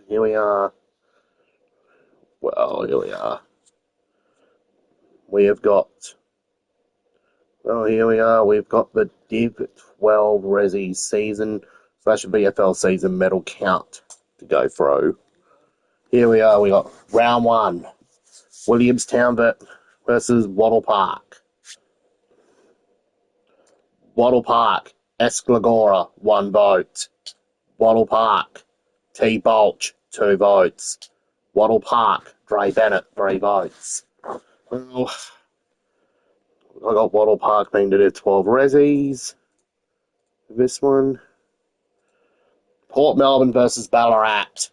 Here we are. Well, here we are. We have got. Well, here we are. We've got the Div 12 Ressies season / VFL season medal count to go through. Here we are. We got round 1. Williamstown versus Wattle Park. Wattle Park, Esclagora, 1 vote. Wattle Park, T. Bolch, 2 votes. Wattle Park, Dre Bennett, 3 votes. Well, I got Wattle Park being to do 12 Ressies. This one. Port Melbourne versus Ballarat.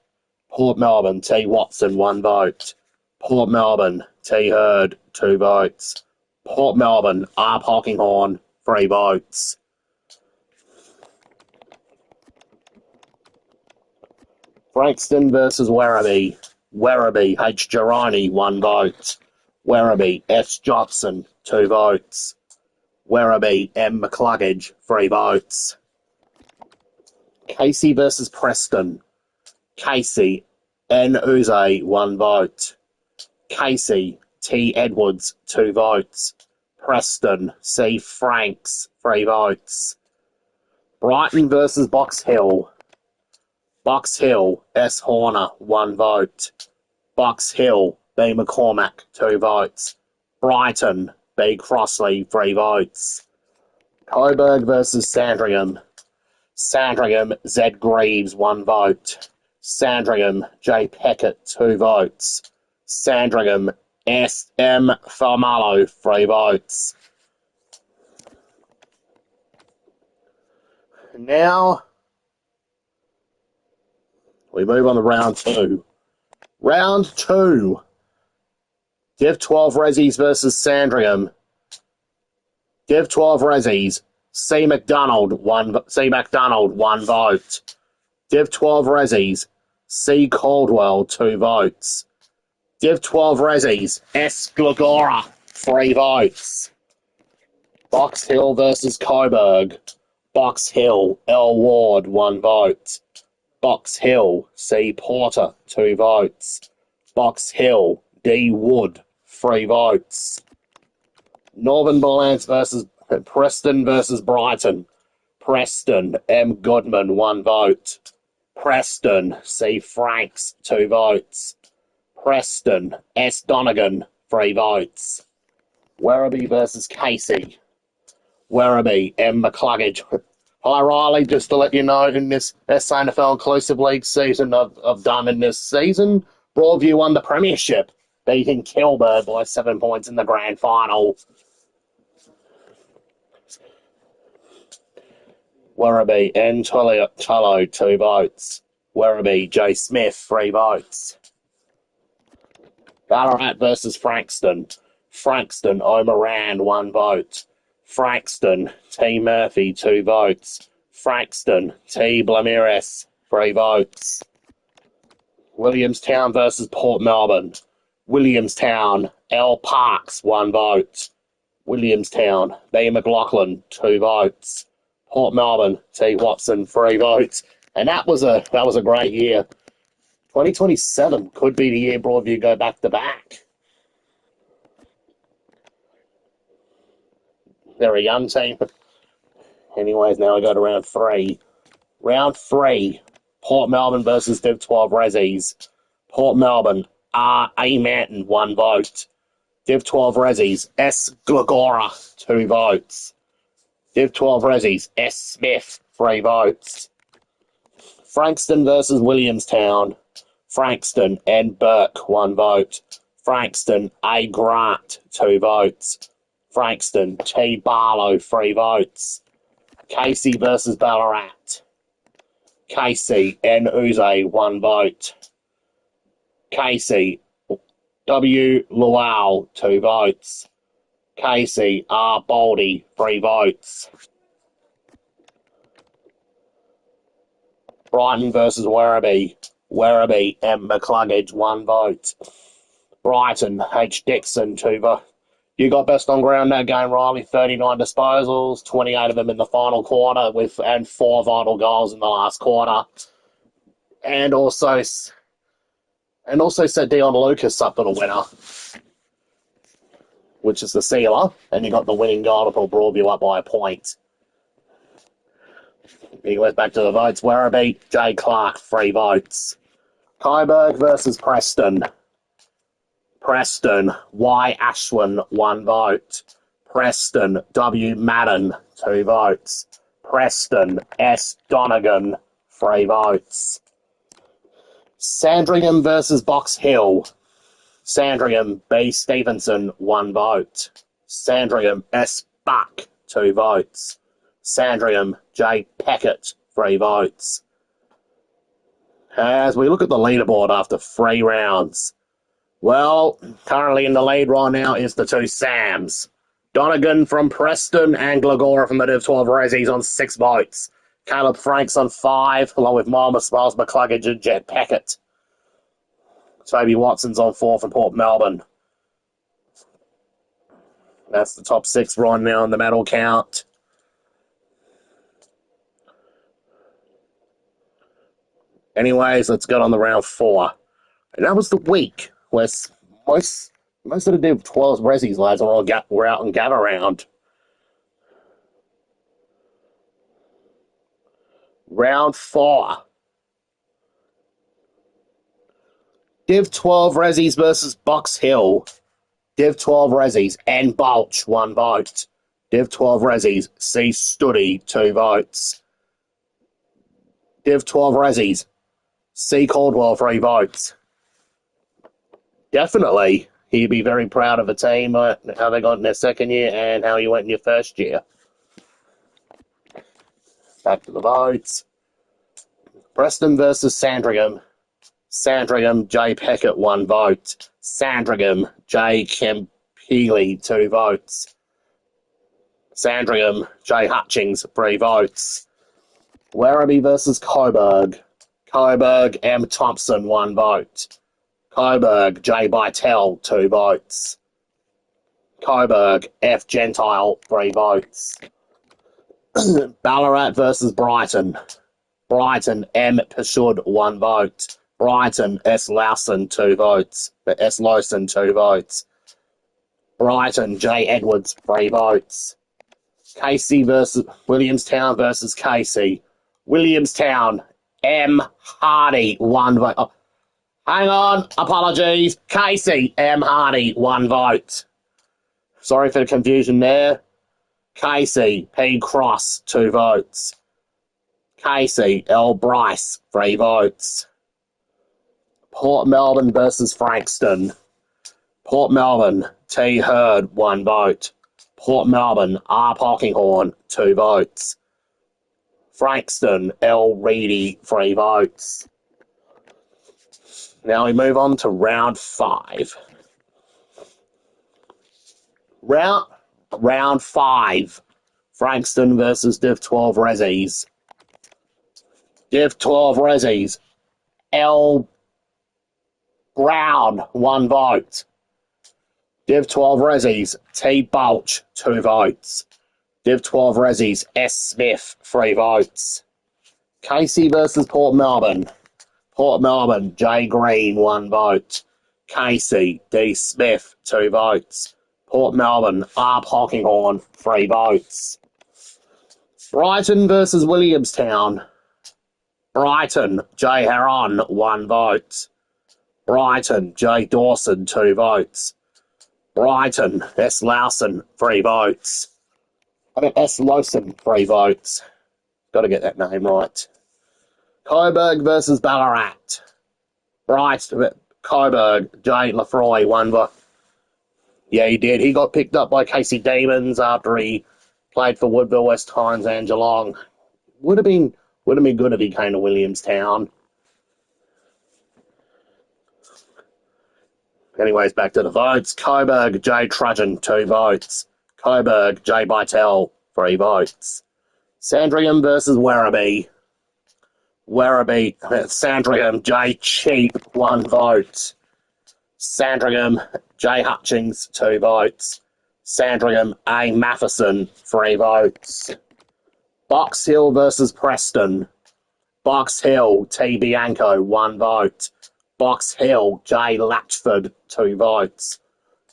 Port Melbourne, T. Watson, 1 vote. Port Melbourne, T. Hurd, 2 votes. Port Melbourne, R. Polkinghorne, 3 votes. Frankston versus Werribee. Werribee, H. Gironi, 1 vote. Werribee, S. Jobson, 2 votes. Werribee, M. McCluggage, 3 votes. Casey versus Preston. Casey, N. Uze, 1 vote. Casey, T. Edwards, 2 votes. Preston, C. Franks, 3 votes. Brighton versus Box Hill. Box Hill, S. Horner, 1 vote. Box Hill, B. McCormack, 2 votes. Brighton, B. Crossley, 3 votes. Coburg versus Sandringham. Sandringham, Z. Greaves, 1 vote. Sandringham, J. Peckett, 2 votes. Sandringham, S. M. Farmallo, 3 votes. Now, we move on to round 2. Round 2. Div 12 Ressies versus Sandringham. Div 12 Ressies. C. McDonald, 1 vote. Div 12 Ressies. C. Caldwell, 2 votes. Div 12 Ressies. S. Glagora, 3 votes. Box Hill versus Coburg. Box Hill, L. Ward, 1 vote. Box Hill, C. Porter, 2 votes. Box Hill, D. Wood, 3 votes. Northern Bullants versus Preston versus Brighton. Preston, M. Goodman, 1 vote. Preston, C. Franks, 2 votes. Preston, S. Donegan, 3 votes. Werribee versus Casey. Werribee, M. McCluggage. Hi, Riley. Just to let you know, in this SANFL Inclusive League season I've done in this season, Broadview won the premiership, beating Kilburn by 7 points in the grand final. Werribee, N. Tullo, 2 votes. Werribee, J. Smith, 3 votes. Ballarat versus Frankston. Frankston, O. Moran, 1 vote. Frankston, T. Murphy, 2 votes. Frankston, T. Blamires, 3 votes. Williamstown versus Port Melbourne. Williamstown, L. Parks, 1 vote. Williamstown, B. McLaughlin, 2 votes. Port Melbourne, T. Watson, 3 votes. And that was a great year. 2027 could be the year Broadview go back to back. They're a young team. Anyways, now we go to round 3. Round 3, Port Melbourne versus Div 12 Ressies. Port Melbourne, R. A. Manton, 1 vote. Div 12 Ressies, S. Glagora, 2 votes. Div 12 Ressies, S. Smith, 3 votes. Frankston versus Williamstown. Frankston, N. Burke, 1 vote. Frankston, A. Grant, 2 votes. Frankston, T. Barlow, 3 votes. Casey versus Ballarat. Casey, N. Uze, 1 vote. Casey, W. Luau, 2 votes. Casey, R. Baldy, 3 votes. Brighton versus Werribee. Werribee, M. McCluggage, 1 vote. Brighton, H. Dixon, 2 votes. You got best on ground that game, Riley. 39 disposals, 28 of them in the final quarter, and 4 vital goals in the last quarter. And also And also set Dion Lucas up for the winner, which is the sealer, and you got the winning goal to pull Broadview up by a point. He went back to the votes. Werribee, J. Clark, 3 votes. Kyberg versus Preston. Preston, Y. Ashwin, 1 vote. Preston, W. Madden, 2 votes. Preston, S. Donegan, 3 votes. Sandringham versus Box Hill. Sandringham, B. Stevenson, 1 vote. Sandringham, S. Buck, 2 votes. Sandringham, J. Peckett, 3 votes. As we look at the leaderboard after 3 rounds, well, currently in the lead right now is the 2 Sams. Donegan from Preston and Glagora from the Div 12 Ressies on 6 votes. Caleb Franks on 5, along with Miles McCluggage and Jet Peckett. Toby Watson's on 4 from Port Melbourne. That's the top 6 right now in the medal count. Anyways, let's get on the round 4. And that was the week where most of the Div 12 Ressies lads were out and gather round. Round 4. Div 12 Ressies versus Box Hill. Div 12 Ressies, N. Balch, 1 vote. Div 12 Ressies, C. Studdy, 2 votes. Div 12 Ressies, C. Caldwell, 3 votes. Definitely, he'd be very proud of the team, how they got in their second year and how you went in your first year. Back to the votes. Preston versus Sandringham. Sandringham, J. Peckett, 1 vote. Sandringham, J. Kempheely, 2 votes. Sandringham, J. Hutchings, 3 votes. Werribee versus Coburg. Coburg, M. Thompson, 1 vote. Coburg, J. Bytel, 2 votes. Coburg, F. Gentile, 3 votes. Ballarat versus Brighton. Brighton, M. Pashud, 1 vote. Brighton, S. Lawson, 2 votes. S. Lawson, 2 votes. Brighton, J. Edwards, 3 votes. Casey versus Williamstown versus Casey. Williamstown, M. Hardy, 1 vote. Oh, hang on, apologies. Casey, M. Hardy, 1 vote. Sorry for the confusion there. Casey, P. Cross, 2 votes. Casey, L. Bryce, 3 votes. Port Melbourne versus Frankston. Port Melbourne, T. Hurd, 1 vote. Port Melbourne, R. Polkinghorn, 2 votes. Frankston, L. Reedy, 3 votes. Now we move on to round 5. Round 5. Frankston versus Div 12 Ressies. Div 12 Ressies, L. Brown, 1 vote. Div 12 Ressies, T. Balch, 2 votes. Div 12 Ressies, S. Smith, 3 votes. Casey versus Port Melbourne. Port Melbourne, J. Green, 1 vote. Casey, D. Smith, 2 votes. Port Melbourne, R. Polkinghorn, 3 votes. Brighton versus Williamstown. Brighton, J. Heron, 1 vote. Brighton, J. Dawson, 2 votes. Brighton, S. Lawson, 3 votes. S. Lawson, 3 votes. Got to get that name right. Coburg versus Ballarat. Coburg, J. Lafroy, 1 vote. Yeah, he did. He got picked up by Casey Demons after he played for Woodville, West Hinds and Geelong. Would have been good if he came to Williamstown. Anyways, back to the votes. Coburg, J. Trudgeon, 2 votes. Coburg, J. Bytel, 3 votes. Sandringham versus Werribee. Werribee, Sandringham, J. Cheap, 1 vote. Sandringham, J. Hutchings, 2 votes. Sandringham, A. Matheson, 3 votes. Box Hill versus Preston. Box Hill, T. Bianco, 1 vote. Box Hill, J. Latchford, 2 votes.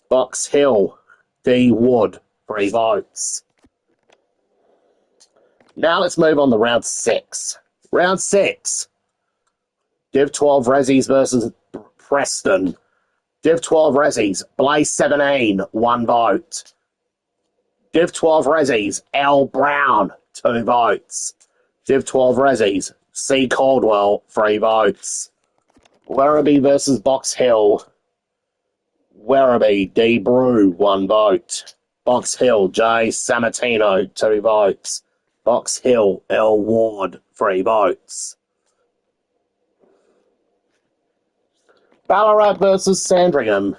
Box Hill, D. Wood, 3 votes. Now let's move on to round 6. Round 6. Div 12 Ressies versus Preston. Div 12 Ressies, Blaze 17, 1 vote. Div 12 Ressies, L. Brown, 2 votes. Div 12 Ressies, C. Caldwell, 3 votes. Werribee versus Box Hill. Werribee, D. Brew, 1 vote. Box Hill, J. Sammartino, 2 votes. Box Hill, L. Ward, 3 votes. Ballarat versus Sandringham.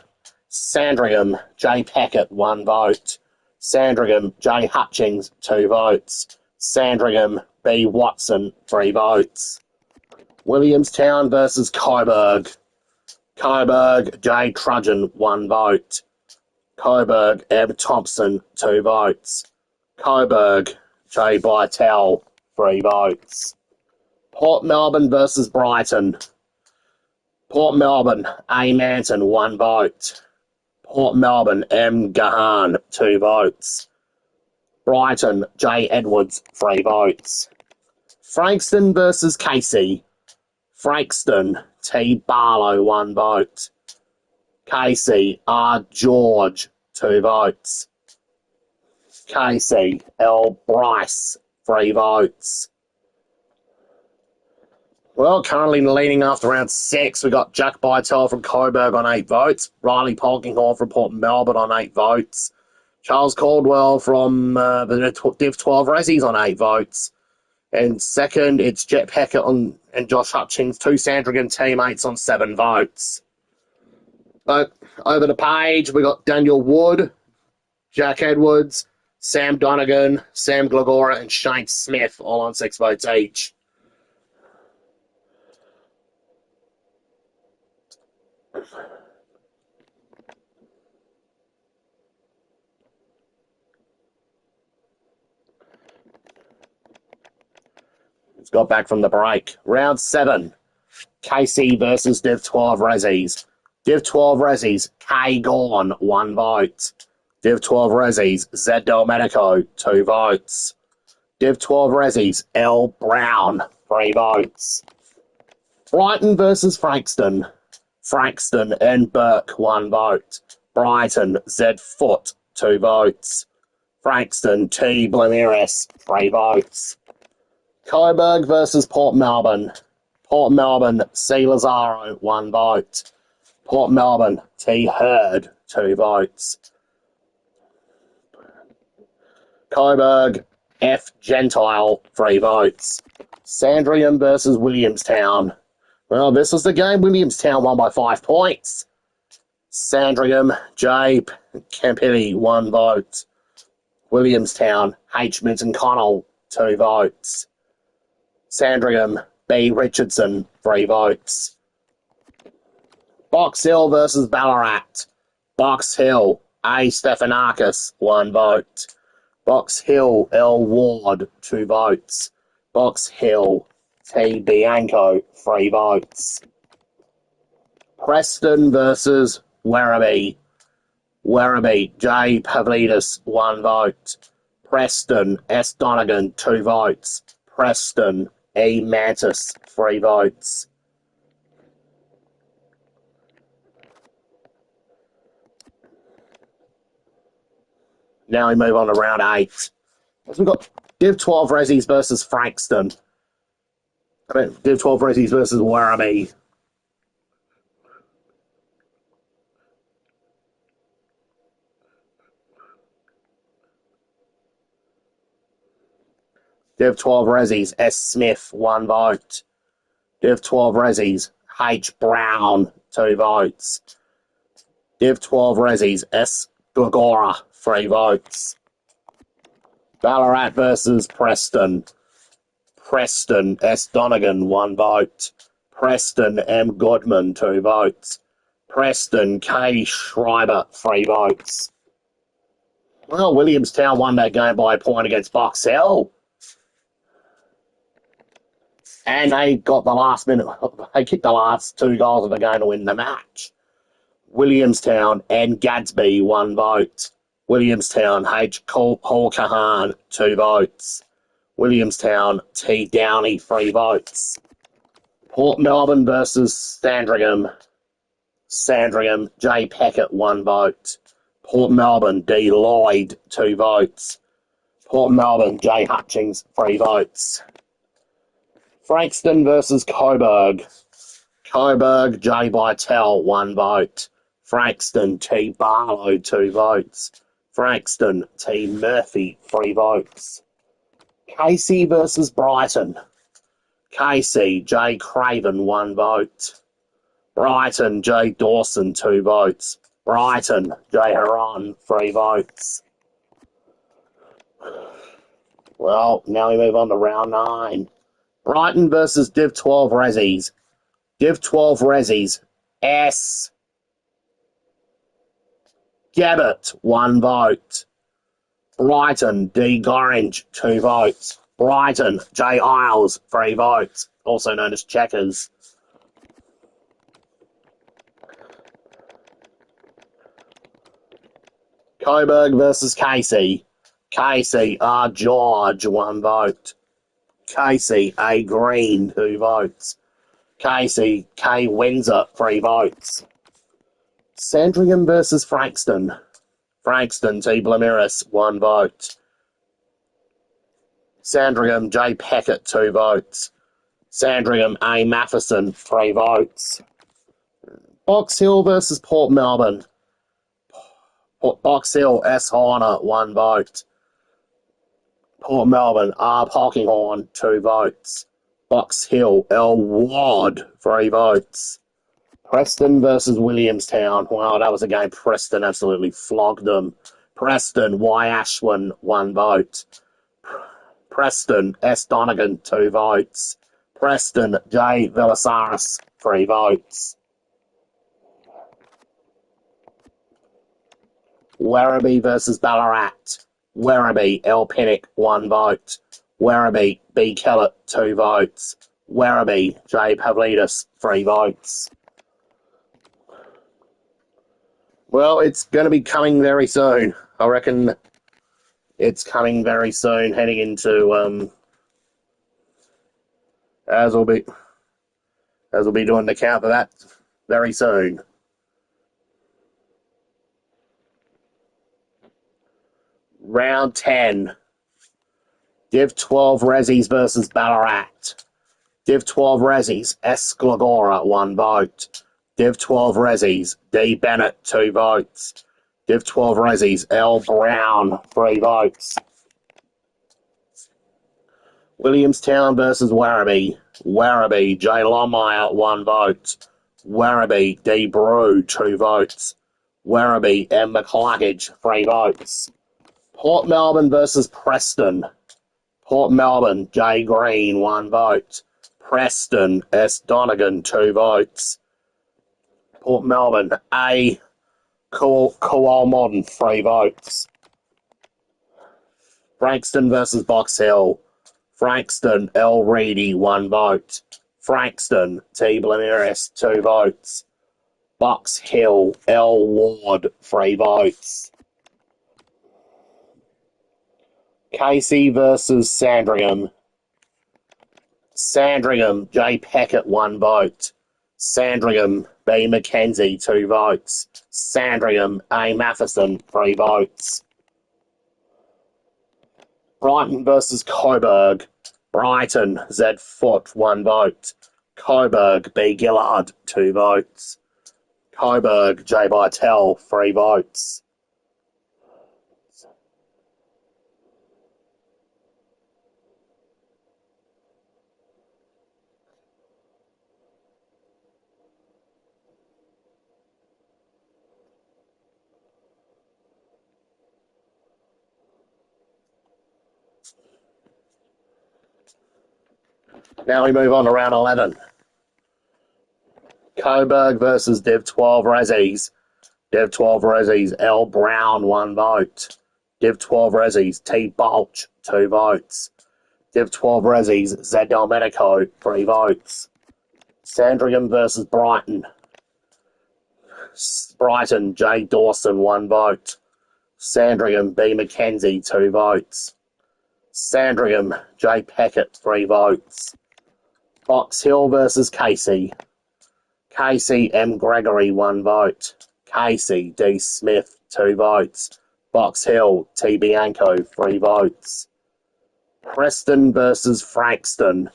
Sandringham, J. Packett, 1 vote. Sandringham, J. Hutchings, 2 votes. Sandringham, B. Watson, 3 votes. Williamstown versus Coburg. Coburg, J. Trudgeon, 1 vote. Coburg, M. Thompson, 2 votes. Coburg, J. Bytel, 3 votes. Port Melbourne versus Brighton. Port Melbourne, A. Manton, 1 vote. Port Melbourne, M. Gahan, 2 votes. Brighton, J. Edwards, 3 votes. Frankston versus Casey. Frankston, T. Barlow, 1 vote. Casey, R. George, 2 votes. Casey, L. Bryce, 3 votes. Well, currently leading after round 6, we got Jack Bytel from Coburg on 8 votes. Riley Polkinghorne from Port Melbourne on 8 votes. Charles Caldwell from the Div 12 Ressies on 8 votes. And second, it's Jet Packett and Josh Hutchings, 2 Sandringham teammates on 7 votes. But over the page, we got Daniel Wood, Jack Edwards, Sam Donegan, Sam Glagora, and Shane Smith, all on 6 votes each. It's got back from the break. Round 7. KC versus Div 12 Ressies. Div 12 Ressies, K. Gorn, 1 vote. Div 12 Ressies, Z. Delmedico, 2 votes. Div 12 Ressies, L. Brown, 3 votes. Brighton versus Frankston. Frankston, N. Burke, 1 vote. Brighton, Z. Foot, 2 votes. Frankston, T. Blamiris, 3 votes. Coburg versus Port Melbourne. Port Melbourne, C. Lazaro, 1 vote. Port Melbourne, T. Hurd, 2 votes. Coburg, F. Gentile, 3 votes. Sandringham versus Williamstown. Well, this was the game. Williamstown won by 5 points. Sandringham, J. Campilli, 1 vote. Williamstown, H. Minton Connell, 2 votes. Sandringham, B. Richardson, 3 votes. Box Hill versus Ballarat. Box Hill, A. Stephanakis, 1 vote. Box Hill, L. Ward, 2 votes. Box Hill, T. Bianco, 3 votes. Preston versus Werribee. Werribee, J. Pavlidis, 1 vote. Preston, S. Donegan, 2 votes. Preston, E. Mantis, 3 votes. Now we move on to round 8. So we've got Div 12 Ressies versus Frankston. Div 12 Ressies versus Werribee. Div 12 Ressies, S. Smith, 1 vote. Div 12 Ressies, H. Brown, 2 votes. Div 12 Ressies, S. Glagora, 3 votes. Ballarat versus Preston. Preston, S. Donegan, 1 vote. Preston, M. Goodman, 2 votes. Preston, K. Schreiber, 3 votes. Well, Williamstown won that game by a point against Box Hill. And they got the last minute, they kicked the last 2 goals of the game to win the match. Williamstown and Gadsby, 1 vote. Williamstown, H. Hall Kahan, 2 votes. Williamstown, T. Downey, 3 votes. Port Melbourne versus Sandringham. Sandringham, J. Peckett, 1 vote. Port Melbourne, D. Lloyd, 2 votes. Port Melbourne, J. Hutchings, 3 votes. Frankston versus Coburg. Coburg, J. Vitale, 1 vote. Frankston, T. Barlow, 2 votes. Frankston, T. Murphy, 3 votes. Casey versus Brighton. Casey, J. Craven, 1 vote. Brighton, J. Dawson, 2 votes. Brighton, J. Haran, 3 votes. Well, now we move on to round 9. Brighton versus Div 12 Ressies. Div 12 Ressies, S. Gabbett, 1 vote. Brighton, D. Gorringe, 2 votes. Brighton, J. Isles, 3 votes, also known as Checkers. Coburg versus Casey. Casey, R. George, 1 vote. Casey, A. Green, 2 votes. Casey, K. Windsor, 3 votes. Sandringham versus Frankston. Frankston, T. Blamiris, 1 vote. Sandringham, J. Peckett, 2 votes. Sandringham, A. Matheson, 3 votes. Box Hill versus Port Melbourne. Box Hill, S. Horner, 1 vote. Port Melbourne, R. Polkinghorn, 2 votes. Box Hill, L. Ward, 3 votes. Preston versus Williamstown. Wow, that was a game Preston absolutely flogged them. Preston, Y. Ashwin, 1 vote. Preston, S. Donegan, 2 votes. Preston, J. Villasaris, 3 votes. Werribee versus Ballarat. Werribee, L. Pinnock, 1 vote. Werribee, B. Kellett, 2 votes. Werribee, J. Pavlidis, 3 votes. Well, it's going to be coming very soon. I reckon it's coming very soon, heading into as we'll be doing the count for that very soon. Round 10. Div 12 Ressies versus Ballarat. Div 12 Ressies, S. Glagora, 1 vote. Div 12 Ressies, D. Bennett, 2 votes. Div 12 Ressies, L. Brown, 3 votes. Williamstown versus Werribee. Werribee, J. Longmire, 1 vote. Werribee, D. Brew, 2 votes. Werribee, M. McCluggage, 3 votes. Port Melbourne versus Preston. Port Melbourne, J. Green, 1 vote. Preston, S. Donegan, 2 votes. Port Melbourne, A. Kowal Modern, 3 votes. Frankston versus Box Hill. Frankston, L. Reedy, 1 vote. Frankston, T. Blamiris, 2 votes. Box Hill, L. Ward, 3 votes. Casey versus Sandringham. Sandringham, J. Peckett, 1 vote. Sandringham, B. Mackenzie, 2 votes. Sandringham, A. Matheson, 3 votes. Brighton versus Coburg. Brighton, Z. Foot, 1 vote. Coburg, B. Gillard, 2 votes. Coburg, J. Vitale, 3 votes. Now we move on to round 11. Coburg versus Div 12 Ressies. Div 12 Ressies, L. Brown, 1 vote. Div 12 Ressies, T. Balch, 2 votes. Div 12 Ressies, Z Domenico, 3 votes. Sandringham versus Brighton. Brighton, J Dawson, 1 vote. Sandringham, B Mackenzie, 2 votes. Sandringham, J Peckett, 3 votes. Box Hill versus Casey. Casey, M Gregory, 1 vote. Casey, D Smith, 2 votes. Box Hill, T Bianco, 3 votes. Preston versus Frankston.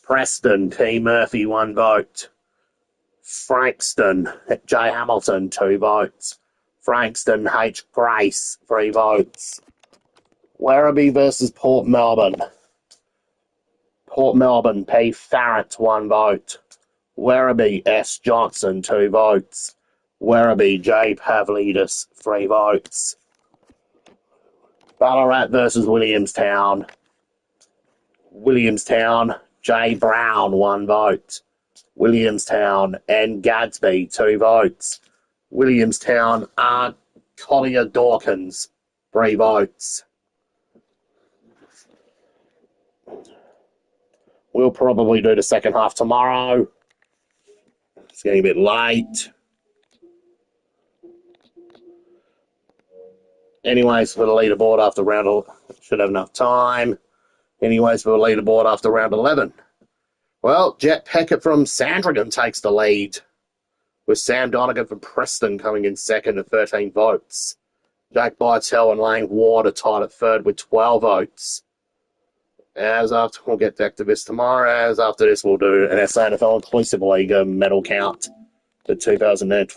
Preston, T Murphy, 1 vote. Frankston, J Hamilton, 2 votes. Frankston, H Grace, 3 votes. Werribee versus Port Melbourne. Port Melbourne, P Farrant, 1 vote. Werribee, S Johnson, 2 votes. Werribee, J Pavlidis, 3 votes. Ballarat versus Williamstown. Williamstown, J Brown, 1 vote. Williamstown, N Gadsby, 2 votes. Williamstown, R Collier Dawkins, 3 votes. We'll probably do the second half tomorrow. It's getting a bit late. Anyways, for the leaderboard after round, should have enough time. Anyways, for the leaderboard after round 11. Well, Jet Peckett from Sandringham takes the lead, with Sam Donegan from Preston coming in second at 13 votes. Jack Bytel and Lang Ward are tied at third with 12 votes. As after, we'll get back to this tomorrow. As after this, we'll do an SANFL Inclusive League medal count for 2020.